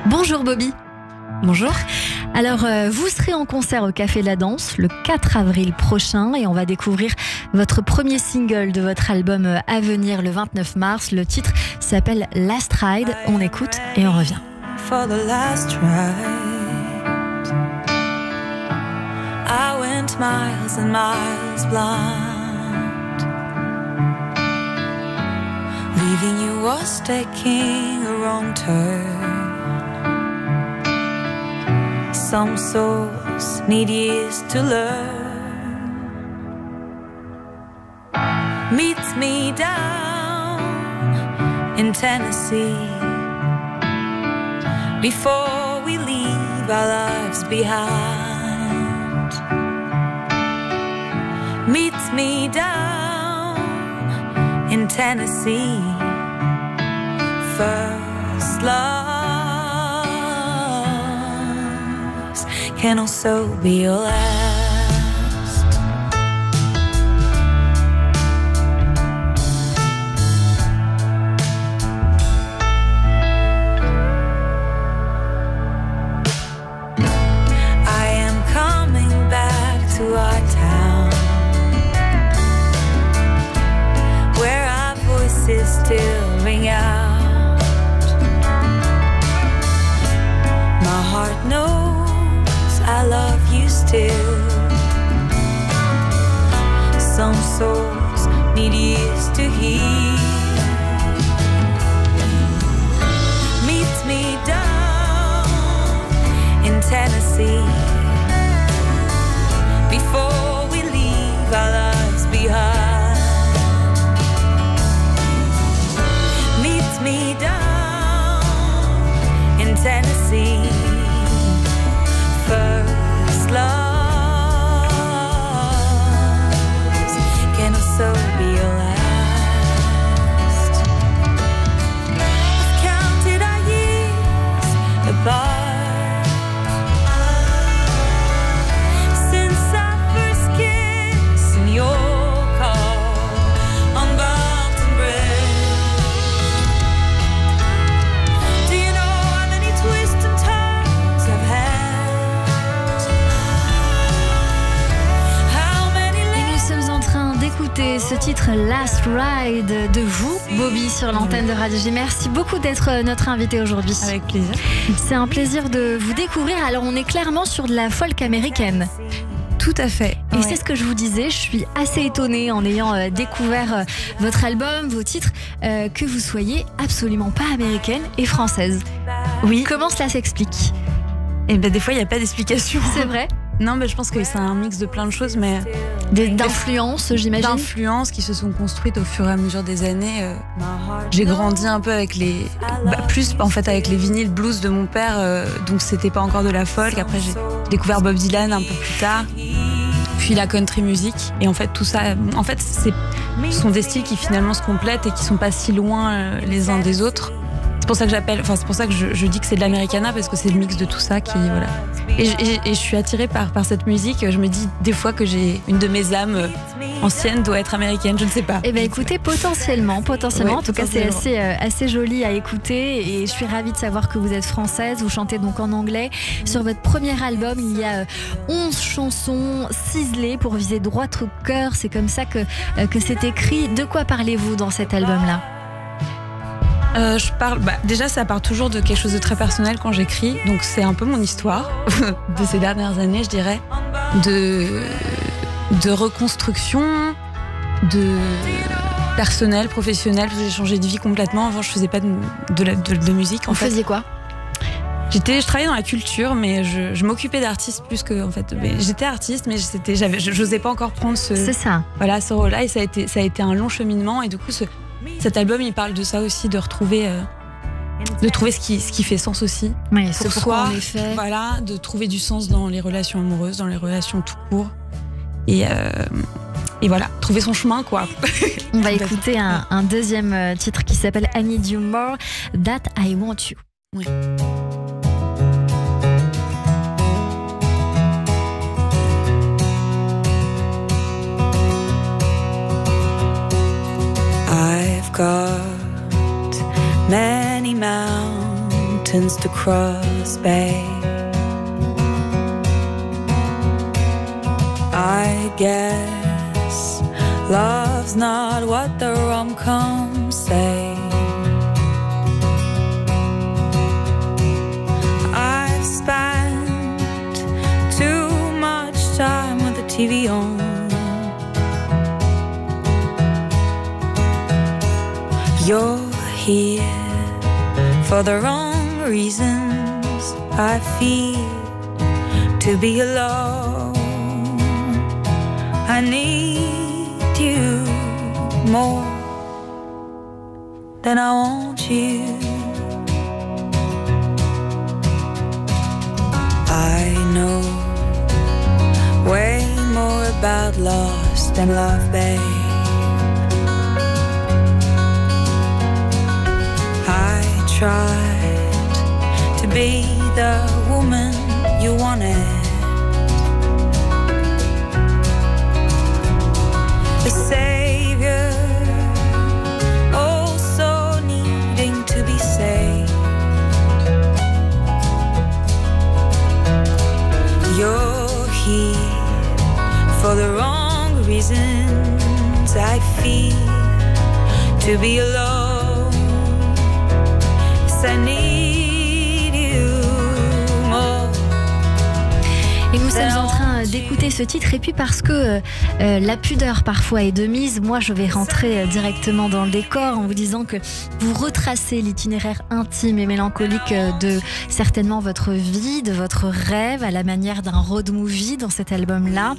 Bonjour Bobby. Bonjour. Alors, vous serez en concert au Café de la Danse le 4 avril prochain et on va découvrir votre premier single de votre album à venir le 29 mars. Le titre s'appelle Last Ride. On écoute et on revient. For the last ride, I went miles and miles blind, leaving you was taking a wrong turn. Some souls need years to learn. Meet me down in Tennessee before we leave our lives behind. Meet me down in Tennessee. First loves can also be your last. To our town, where our voices still ring out. My heart knows I love you still. Some souls need years to heal. Meet me down in Tennessee before we leave our lives behind. Meet me down in Tennessee. First loves can also be your last. I've counted our years apart. Écoutez ce titre Last Ride de vous, Bobby, sur l'antenne de Radio J. Merci beaucoup d'être notre invité aujourd'hui. Avec plaisir. C'est un plaisir de vous découvrir. Alors on est clairement sur de la folk américaine. Tout à fait. Et ouais. C'est ce que je vous disais, je suis assez étonnée en ayant découvert votre album, vos titres, que vous soyez absolument pas américaine et française. Oui. Comment cela s'explique ? Et ben des fois il n'y a pas d'explication. C'est vrai ? Non, mais je pense que c'est un mix de plein de choses, mais d'influences, j'imagine. D'influences qui se sont construites au fur et à mesure des années. J'ai grandi un peu avec plus en fait avec les vinyles blues de mon père, donc c'était pas encore de la folk. Après j'ai découvert Bob Dylan un peu plus tard, puis la country music. Et en fait tout ça, en fait ce sont des styles qui finalement se complètent et qui sont pas si loin les uns des autres. C'est pour ça que c'est pour ça que je dis que c'est de l'americana, parce que c'est le mix de tout ça qui, voilà. Et je suis attirée par cette musique. Je me dis des fois que j'ai une de mes âmes anciennes doit être américaine, je ne sais pas. Eh bien écoutez, potentiellement. Ouais, En tout cas, c'est assez joli à écouter et je suis ravie de savoir que vous êtes française. Vous chantez donc en anglais. Sur votre premier album, il y a 11 chansons ciselées pour viser droit au cœur. C'est comme ça que c'est écrit. De quoi parlez-vous dans cet album-là ? Déjà ça part toujours de quelque chose de très personnel quand j'écris, donc c'est un peu mon histoire de ces dernières années, je dirais, de reconstruction, de personnel, professionnel, parce que j'ai changé de vie complètement. Avant je faisais pas de musique. Vous faisiez quoi ? Je travaillais dans la culture, mais je m'occupais d'artistes plus que, en fait, j'étais artiste, mais j'osais pas encore prendre ce rôle-là, et ça a été un long cheminement. Et du coup cet album, il parle de ça aussi, de trouver ce qui fait sens aussi. Oui, pour soi, en effet. Voilà, de trouver du sens dans les relations amoureuses, dans les relations tout court. Et voilà, trouver son chemin, quoi. On va écouter un deuxième titre qui s'appelle I Need You More, That I Want You. Oui. I've got many mountains mountains to cross, babe. I guess love's not what the rom-coms say. I've spent too much time with the TV on. You're here for the wrong reasons. I feel to be alone. I need you more than I want you. I know way more about loss than love, babe. I tried to be the woman you wanted, the savior, also needing to be saved. You're here for the wrong reasons. I feel to be alone. Yes, I need you more. Et nous sommes en train d'écouter ce titre, et puis parce que la pudeur parfois est de mise, moi je vais rentrer directement dans le décor en vous disant que vous retracez l'itinéraire intime et mélancolique de certainement votre vie, de votre rêve, à la manière d'un road movie dans cet album-là,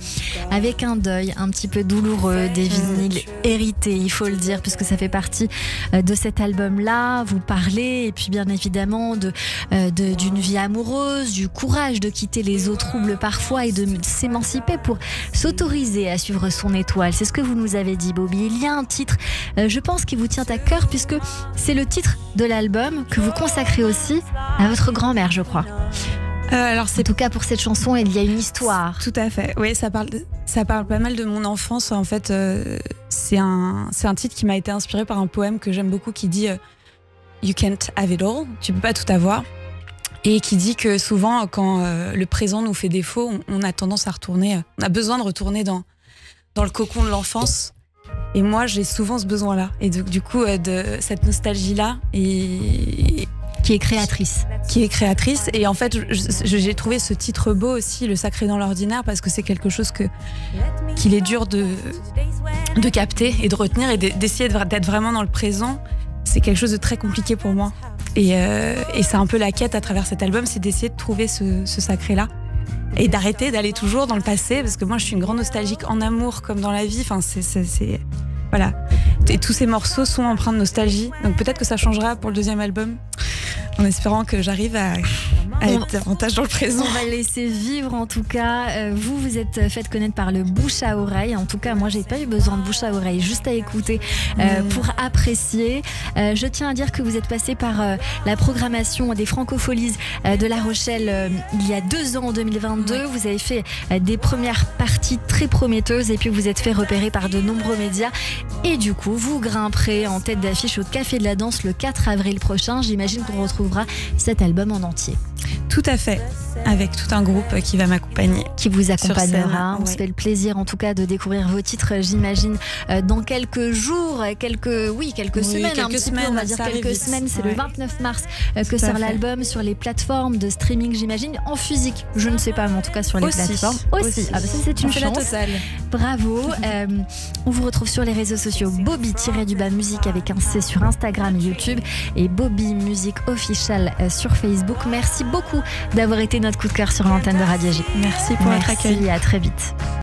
avec un deuil un petit peu douloureux, des vinyles hérités, il faut le dire, puisque ça fait partie de cet album-là. Vous parlez, et puis bien évidemment d'une vie amoureuse, du courage de quitter les eaux troubles parfois et de s'émanciper pour s'autoriser à suivre son étoile. C'est ce que vous nous avez dit, Bobby. Il y a un titre, je pense, qui vous tient à cœur, puisque c'est le titre de l'album que vous consacrez aussi à votre grand-mère, je crois. Alors en tout cas, pour cette chanson, il y a une histoire. Tout à fait. Oui, ça parle pas mal de mon enfance. En fait, c'est un titre qui m'a été inspiré par un poème que j'aime beaucoup qui dit You can't have it all. Tu peux pas tout avoir. Et qui dit que souvent, quand le présent nous fait défaut, on a tendance à retourner, on a besoin de retourner dans le cocon de l'enfance. Et moi, j'ai souvent ce besoin-là. Et du coup, de cette nostalgie-là, et qui est créatrice. Et en fait, j'ai trouvé ce titre beau aussi, Le Sacré dans l'ordinaire, parce que c'est quelque chose qu'il est dur de capter et de retenir, et d'essayer d'être vraiment dans le présent. C'est quelque chose de très compliqué pour moi. Et c'est un peu la quête à travers cet album, c'est d'essayer de trouver ce sacré-là. Et d'arrêter d'aller toujours dans le passé, parce que moi je suis une grande nostalgique en amour comme dans la vie. Enfin, c'est voilà. Et tous ces morceaux sont empreints de nostalgie. Donc peut-être que ça changera pour le deuxième album, en espérant que j'arrive à être davantage dans le présent. On va laisser vivre en tout cas. Vous êtes fait connaître par le bouche à oreille. En tout cas, moi, j'ai pas eu besoin de bouche à oreille, juste à écouter pour apprécier. Je tiens à dire que vous êtes passé par la programmation des Francopholies de La Rochelle il y a 2 ans, en 2022. Vous avez fait des premières parties très prometteuses, et puis vous êtes fait repérer par de nombreux médias. Et du coup, vous grimperez en tête d'affiche au Café de la Danse le 4 avril prochain. J'imagine qu'on retrouvera cet album en entier. Tout à fait, avec tout un groupe qui va m'accompagner. Qui vous accompagnera. On oui. se fait le plaisir en tout cas de découvrir vos titres, j'imagine, dans quelques jours, quelques semaines, on va dire quelques semaines. C'est le 29 mars que sort l'album sur les plateformes de streaming, j'imagine, en physique. Je ne sais pas, mais en tout cas sur les plateformes aussi. Ah bah ça, c'est une chance. Bravo. On vous retrouve sur les réseaux sociaux, Bobby-musique avec un C sur Instagram et YouTube, et Bobby Music Official sur Facebook. Merci beaucoup d'avoir été notre coup de cœur sur l'antenne de Radio J. Merci pour votre accueil. À très vite.